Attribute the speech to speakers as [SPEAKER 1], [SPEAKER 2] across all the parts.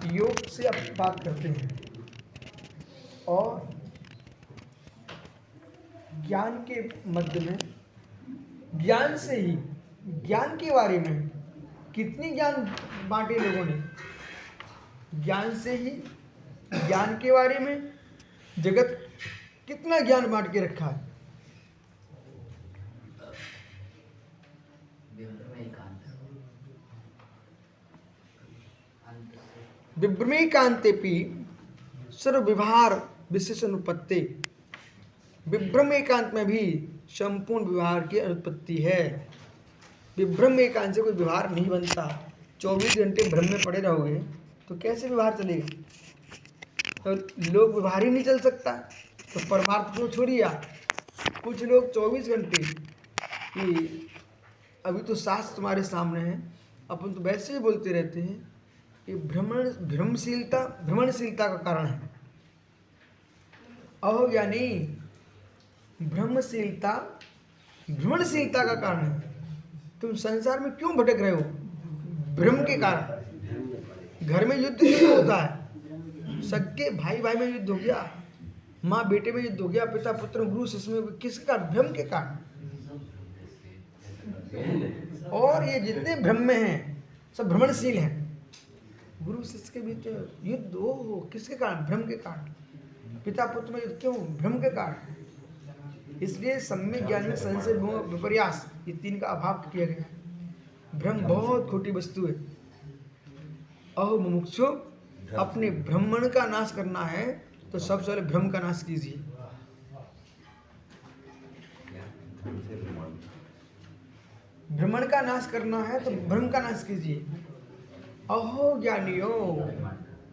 [SPEAKER 1] योग से अब बात करते हैं और ज्ञान के मध्य में ज्ञान से ही ज्ञान के बारे में कितनी ज्ञान बांटे लोगों ने। ज्ञान से ही ज्ञान के बारे में जगत कितना ज्ञान बांट के रखा है। विभ्रमेकांतेपि सर्वव्यवहार विशेष अनुपत्ति। विभ्रम एकांत में भी संपूर्ण व्यवहार की अनुत्पत्ति है। विभ्रम एकांत से कोई व्यवहार नहीं बनता। 24 घंटे भ्रम में पड़े रहोगे तो कैसे व्यवहार चलेगा? तो लोग व्यवहार ही नहीं चल सकता तो परमार्थ को छोड़िए। कुछ लोग 24 घंटे कि अभी तो शास्त्र तुम्हारे सामने है, अपन तो वैसे ही बोलते रहते हैं। ये भ्रमणशीलता का कारण है। अज्ञानी भ्रमशीलता भ्रमणशीलता का कारण है। तुम संसार में क्यों भटक रहे हो? भ्रम के कारण। घर में युद्ध क्यों होता है? सबके भाई भाई में युद्ध हो गया, माँ बेटे में युद्ध हो गया, पिता पुत्र गुरु शिष्य में। किसका? भ्रम के कारण। और ये जितने भ्रम में हैं सब भ्रमणशील हैं। गुरु शिष्य के बीच युद्ध हो किसके कारण? भ्रम के कारण। पिता पुत्र में युद्ध क्यों? भ्रम के कारण। इसलिए सम्यक ज्ञान में संशय विपर्यास ये तीन का अभाव किया गया है। भ्रम बहुत खोटी वस्तु है। अहो मुमुक्षु, अपने भ्रमण का नाश करना है तो सबसे पहले भ्रम का नाश कीजिए। भ्रमण का नाश करना है तो भ्रम का नाश कीजिए। अहो ज्ञानियों,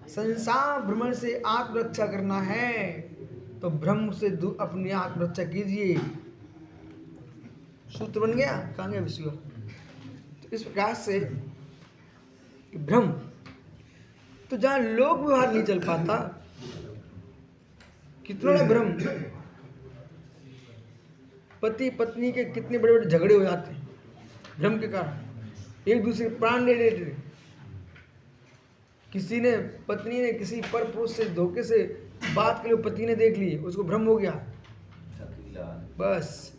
[SPEAKER 1] संसार भ्रमण से आत्मरक्षा करना है तो भ्रम से अपनी आत्मरक्षा कीजिए। सूत्र बन गया? कहाँ गया विषय? तो इस प्रकार से भ्रम तो जहां लोक व्यवहार नहीं चल पाता, कितना भ्रम। पति पत्नी के कितने बड़े बड़े झगड़े हो जाते हैं भ्रम के कारण। एक दूसरे प्राण ले लेते। किसी ने पत्नी ने किसी पर पुरुष से धोखे से बात के लिए पति ने देख ली, उसको भ्रम हो गया बस।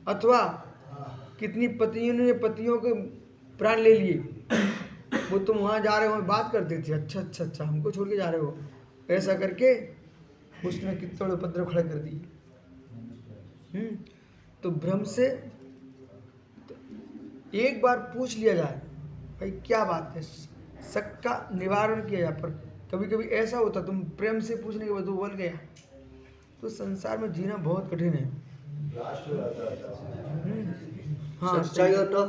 [SPEAKER 1] अथवा कितनी पत्नियों ने पतियों के प्राण ले लिए। वो तुम वहां जा रहे हो बात करते थे, अच्छा अच्छा अच्छा हमको छोड़ के जा रहे हो, ऐसा करके उसने कितने बड़े उपद्रव खड़े कर दिए। तो भ्रम से तो एक बार पूछ लिया जाए भाई क्या बात है, शक का निवारण किया जाए। पर कभी कभी ऐसा होता तुम प्रेम से पूछने के बाद वो बोल गया तो संसार में जीना बहुत कठिन है। हाँ सच्चाई हो तो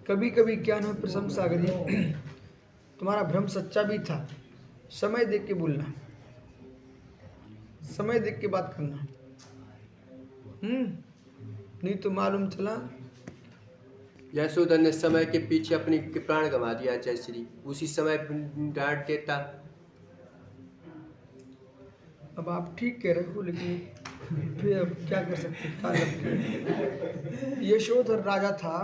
[SPEAKER 1] कभी कभी क्या ना प्रशंसा करिए। तुम्हारा भ्रम सच्चा भी था। समय देख के बोलना, समय देख के बात करना। नहीं तो मालूम चला
[SPEAKER 2] यशोदा ने समय के पीछे अपनी प्राण गंवा दिया। जयश्री उसी समय डांट देता।
[SPEAKER 1] अब आप ठीक कह रहे हो, लेकिन फिर अब क्या कर सकते। यशोधर राजा था,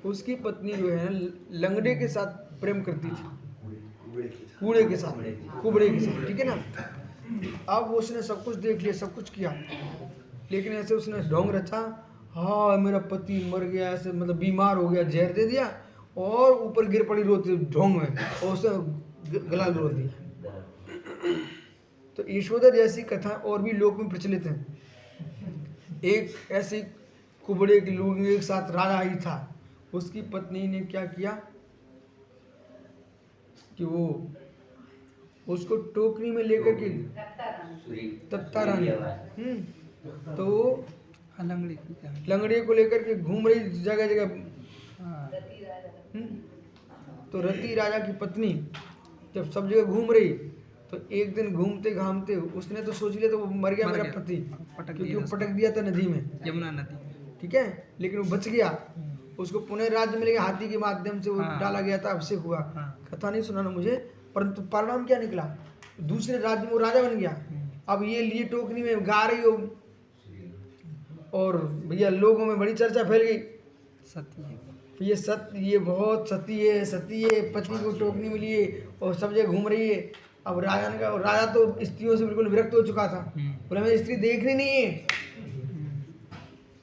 [SPEAKER 1] उसकी पत्नी जो है लंगड़े के साथ प्रेम करती थी, कूड़े के साथ, कुबड़े के साथ, ठीक है ना। अब उसने सब कुछ देख लिया, सब कुछ किया, लेकिन ऐसे उसने ढोंग रचा। हाँ मेरा पति मर गया, ऐसे मतलब बीमार हो गया, जहर दे दिया और ऊपर गिर पड़ी रोती ढोंग में, और उसने गला रो दिया। तो यशोदा जैसी कथा और भी लोक में प्रचलित है। एक ऐसी कुबड़े के लोग एक साथ राजा ही था, उसकी पत्नी ने क्या किया कि वो उसको टोकरी में लेकर के तत्ता रानी तो लंगड़े को लेकर के घूम रही जगह जगह। तो रति राजा की पत्नी जब सब जगह घूम रही तो एक दिन घूमते घामते उसने तो सोच लिया तो वो मर गया मेरा पति, क्योंकि वो पटक दिया था नदी में, यमुना नदी, ठीक है। लेकिन वो बच गया, उसको पुनः राज्य मिल गया, हाथी के माध्यम से वो डाला गया था, अभिषेक हुआ। कथा नहीं सुनाना मुझे, परंतु परिणाम क्या निकला, दूसरे राज्य में वो राजा बन गया। अब ये लिए टोकरी में गा रही हो और भैया लोगों में बड़ी चर्चा फैल गई। सत्य ये बहुत सती है, पति को टोकनी मिली है और सब जगह घूम रही है। अब राजा ने कहा, राजा तो स्त्रियों से बिल्कुल विरक्त हो चुका था, बोला हमें स्त्री देखनी नहीं है।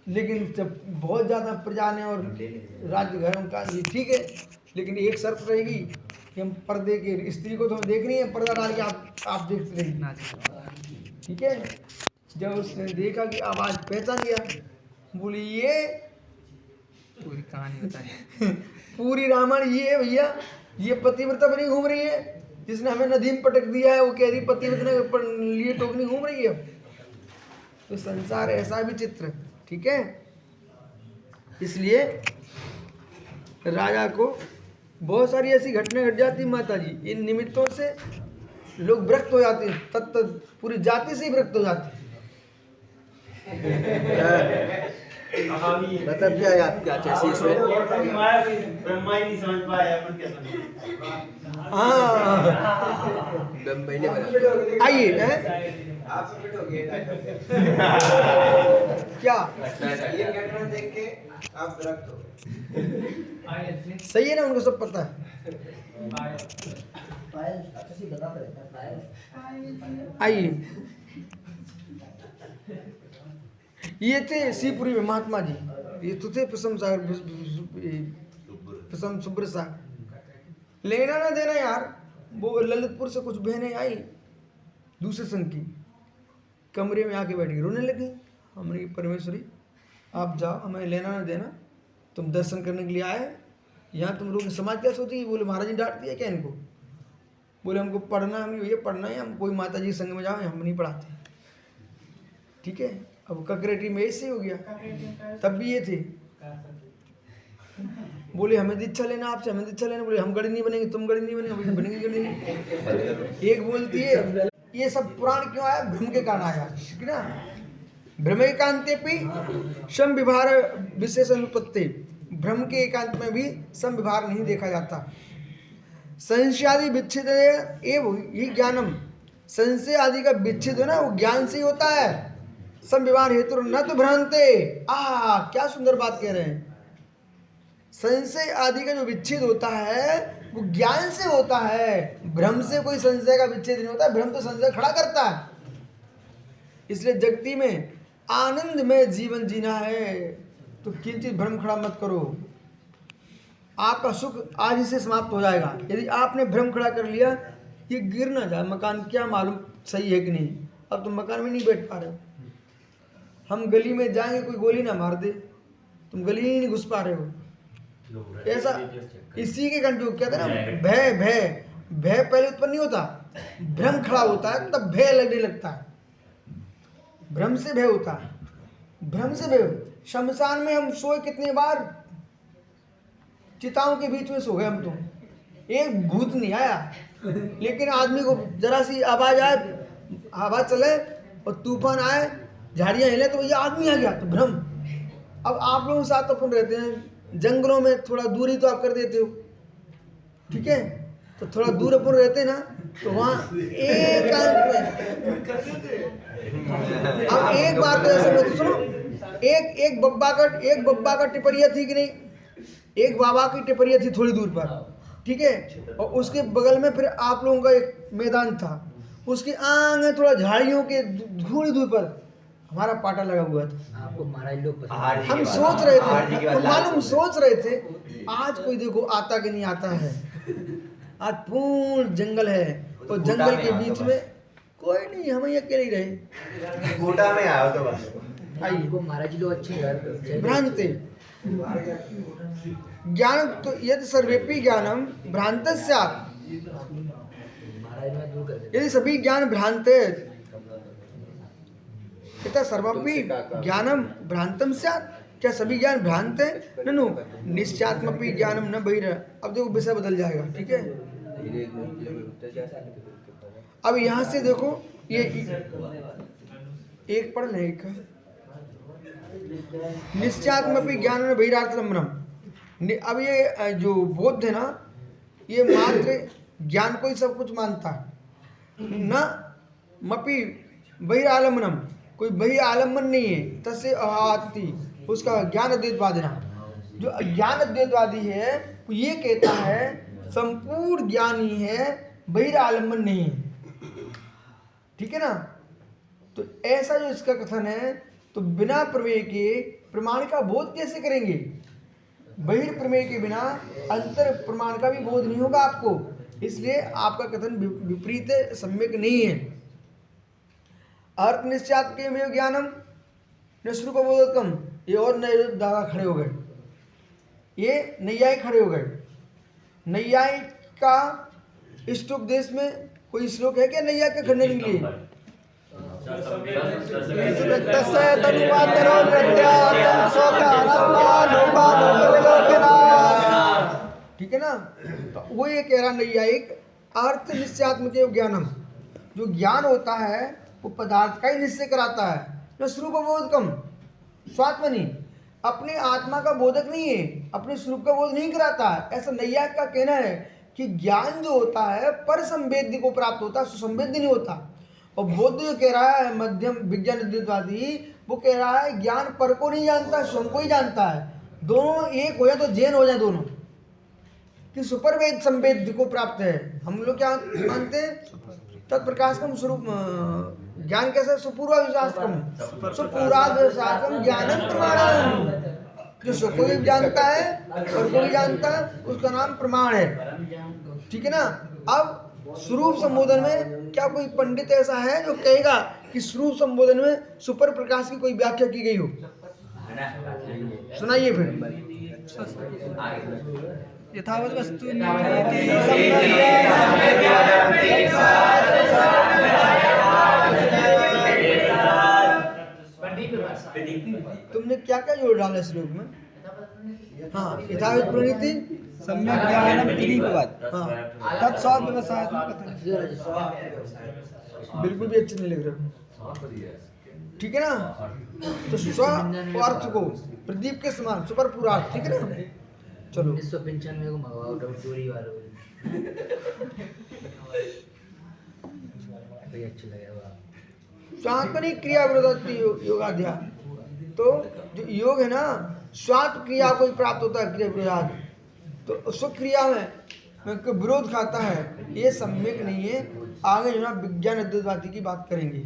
[SPEAKER 1] लेकिन जब बहुत ज़्यादा प्रजा ने और राज्य घर उनका, ये ठीक है, लेकिन एक शर्त रहेगी कि हम पर्दे के, स्त्री को तो हम देख रही है, पर्दा डाल के आप देखते रहिए, ठीक है। जब उसने देखा कि आवाज़ पहचान गया, बोली ये
[SPEAKER 3] पूरी कहानी बताए।
[SPEAKER 1] पूरी रामायण ये है भैया, ये पतिव्रता बनी घूम रही है, जिसने हमें नदी में पटक दिया है, वो कह रही पतिव्रता लिए टोकनी घूम रही है। तो संसार ऐसा विचित्र, ठीक है। इसलिए राजा को बहुत सारी ऐसी घटनाएं घट जाती माता जी, इन निमित्तों से लोग विरक्त हो जाते हैं, तत्त पूरी जाति से ही विरक्त हो जाती
[SPEAKER 2] मतलब क्या है आपका जैसे इसमें
[SPEAKER 4] ब्रह्मा ही नहीं समझ पाया, अपन क्या समझ।
[SPEAKER 1] हाँ
[SPEAKER 2] महीने बना
[SPEAKER 1] आइए हैं? क्या
[SPEAKER 5] ये घटना देख के आप विरक्त हो गए।
[SPEAKER 1] सही है ना, उनको सब पता है। आइए, ये थे शिवपुरी में महात्मा जी, ये तो थे प्रसम सुब्र सागर। लेना ना देना यार, वो ललितपुर से कुछ बहनें आई दूसरे संघ की, कमरे में आके बैठ गई, रोने लगी। हमने कहा परमेश्वरी आप जाओ, हमें लेना ना देना, तुम दर्शन करने के लिए आए, यहाँ तुम लोग समाज क्या सोचेगी। बोले महाराज ने डांट दिया क्या इनको। बोले हमको पढ़ना, हम ये पढ़ना है, हम कोई माता जी संग में जाओ, हम नहीं पढ़ाते, ठीक है। अब ककरेटी में ऐसे हो गया, तब भी ये थे। बोले हमें दीक्षा लेना आपसे, हमें दीक्षा लेना। बोले हम गड़ी नहीं बनेंगे, तुम गड़ी नहीं बनेंगे, बनेंगे गड़ी नहीं। एक बोलती है ये सब पुराण क्यों आया, भ्रम के कारण आया, ठीक है ना। भ्रम एकांते भी सम विभार विशेष अनुपत्ति, भ्रम के एकांत में भी सम विभार नहीं देखा जाता। संशयादि विच्छेद एवं ही ज्ञानम, संशय आदि का विच्छेद है ना, वो ज्ञान से ही होता है। सम विभार हेतु न तो भ्रांते। क्या सुंदर बात कह रहे हैं। संशय आदि का जो विच्छेद होता है वो ज्ञान से होता है, भ्रम से कोई संशय का विच्छेद नहीं होता। भ्रम तो संशय खड़ा करता है। इसलिए जगती में आनंद में जीवन जीना है तो किंचित भ्रम खड़ा मत करो, आपका सुख आज ही से समाप्त हो जाएगा। यदि आपने भ्रम खड़ा कर लिया, ये गिर ना जाए मकान, क्या मालूम सही है कि नहीं। अब तुम मकान में नहीं बैठ पा रहे हो, हम गली में जाएंगे कोई गोली ना मार दे, तुम गली ही नहीं घुस पा रहे हो। ऐसा इसी के कारण जो कहते हैं ना, भय भय भय पहले उत्पन्न नहीं होता, भ्रम खड़ा होता है तब भय लगने लगता है। भ्रम से भय होता है, भ्रम से भय। शमशान में हम सोए कितनी बार, चिताओं के बीच में सो गए हम तो, एक भूत नहीं आया, लेकिन आदमी को जरा सी आवाज आए, हवा चले और तूफान आए, झाड़ियाँ हिले तो ये आदमी आ गया, तो भ्रम। अब आप लोगों के साथ अपन रहते हैं जंगलों में, थोड़ा दूरी तो आप कर देते हो, ठीक है, तो थोड़ा दूर अपन रहते ना, तो वहाँ एकांत में। अब एक बार तो ऐसा मत सुनो, एक बब्बा का टिपरिया थी कि नहीं, एक बाबा की टिपरिया थी थोड़ी दूर पर, ठीक है, और उसके बगल में फिर आप लोगों का एक मैदान था, उसके आगे थोड़ा झाड़ियों के थोड़ी दूर पर हमारा पाटा लगा हुआ था।
[SPEAKER 3] आपको महाराज लोग
[SPEAKER 1] हम सोच रहे थे, तो मालूम सोच रहे थे आज कोई देखो आता कि नहीं आता है। आज पूर्ण जंगल है और जंगल के बीच में कोई नहीं, हम ही अकेले ही रहे।
[SPEAKER 5] गोटा में आया तो बस।
[SPEAKER 3] आपको महाराज लोग अच्छे घर
[SPEAKER 1] भ्रांते ज्ञान तो यदि सर्वेपि ज्ञानम भ्रांत स्यात्,
[SPEAKER 3] महाराज में दूर कर देते।
[SPEAKER 1] यदि सभी ज्ञान भ्रांत है, इतना सर्वपि ज्ञानम भ्रांतम स्यात्, क्या सभी ज्ञान भ्रांत है। ननु निश्चात्मपि ज्ञानम न बहिर। अब देखो विषय बदल जाएगा, ठीक है। अब यहाँ से देखो ये एक पढ़ ले, एक निश्चात्मपि ज्ञान न बहिरार्थलंबनम। अब ये जो बोध है ना, ये मात्र ज्ञान को ही सब कुछ मानता है, न मपि बहिरालंबनम, कोई बहि आलम्बन नहीं है। तस्य अहाति, उसका ज्ञान अद्वैत वादना, जो अज्ञान अद्वैतवादी है वो ये कहता है संपूर्ण ज्ञान ही है, बहिरालंबन नहीं है। ठीक है ना। तो ऐसा जो इसका कथन है, तो बिना प्रमेय के प्रमाण का बोध कैसे करेंगे? बहिर्प्रमेय के बिना अंतर प्रमाण का भी बोध नहीं होगा आपको, इसलिए आपका कथन विपरीत है, सम्यक नहीं है। अर्थ निश्चात के में ज्ञानम निश्रुप बोधकम, ये और नए दादा खड़े हो गए, ये नैयायिक खड़े हो गए। नैयायिक का इष्ट उपदेश में कोई श्लोक है क्या नैयायिक के खंडन के लिए? ठीक है ना। तो वो ये कह रहा नैयायिक अर्थ निश्चयात्मक ज्ञानम, जो ज्ञान होता है वो पदार्थ का ही निश्चय कराता है, न स्वरूप बोधकम, स्वात्मनि, अपने आत्मा का बोधक नहीं है, अपने स्वरूप का बोध नहीं कराता है। ऐसा नैयायिक का कहना है कि ज्ञान जो होता है पर संवेद्य को प्राप्त होता है, सुसंवेद्य नहीं होता। और बौद्ध जो कह रहा है मध्यम विज्ञान अद्वैतवादी, वो कह रहा है ज्ञान पर को नहीं जानता, स्वयं को ही जानता है। दोनों एक हो जाए तो जैन हो जाए दोनों, कि सुपरवेद संवेद्य को प्राप्त है। हम लोग क्या मानते हैं? तत्प्रकाशकम स्वरूप ज्ञान कैसा? सुपूर्वाविशास्त्रम, सुपूर्वाविशास्त्रम ज्ञानम प्रमाणम, जो स्वयं को भी जानता है पर को भी जानता है, उसका नाम प्रमाण है। ठीक है ना। अब स्वरूप संबोधन में क्या कोई पंडित ऐसा है जो कहेगा कि स्वरूप संबोधन में सुपर प्रकाश की कोई व्याख्या की गई हो? सुनाइए फिर।
[SPEAKER 3] यथावत वस्तु
[SPEAKER 1] तुमने क्या क्या जोड़ डाला श्लोक में? हाँ, यथावत प्रणीति
[SPEAKER 3] सम्यक ज्ञानम तदीपवत्,
[SPEAKER 1] हाँ,
[SPEAKER 3] तत्स्वाद व्यवसायात्मक कथन।
[SPEAKER 1] बिल्कुल भी अच्छे नहीं लग रहे। ठीक है ना। तो स्व अर्थ को प्रदीप के समान सुपर पूर्वार्थ। ठीक है ना। चलो
[SPEAKER 3] 1995 को मंगवाओ डोरी वालों को, अच्छा लगेगा।
[SPEAKER 1] स्वात्मनि क्रिया विरोधी योगाध्याय। तो जो योग है ना, स्वात्म क्रिया को ही प्राप्त होता है, क्रिया विरोधाद। तो स्वक्रिया में विरोध खाता है, ये सम्यक नहीं है। आगे जो ना विज्ञान अद्वैतवादी की बात करेंगे।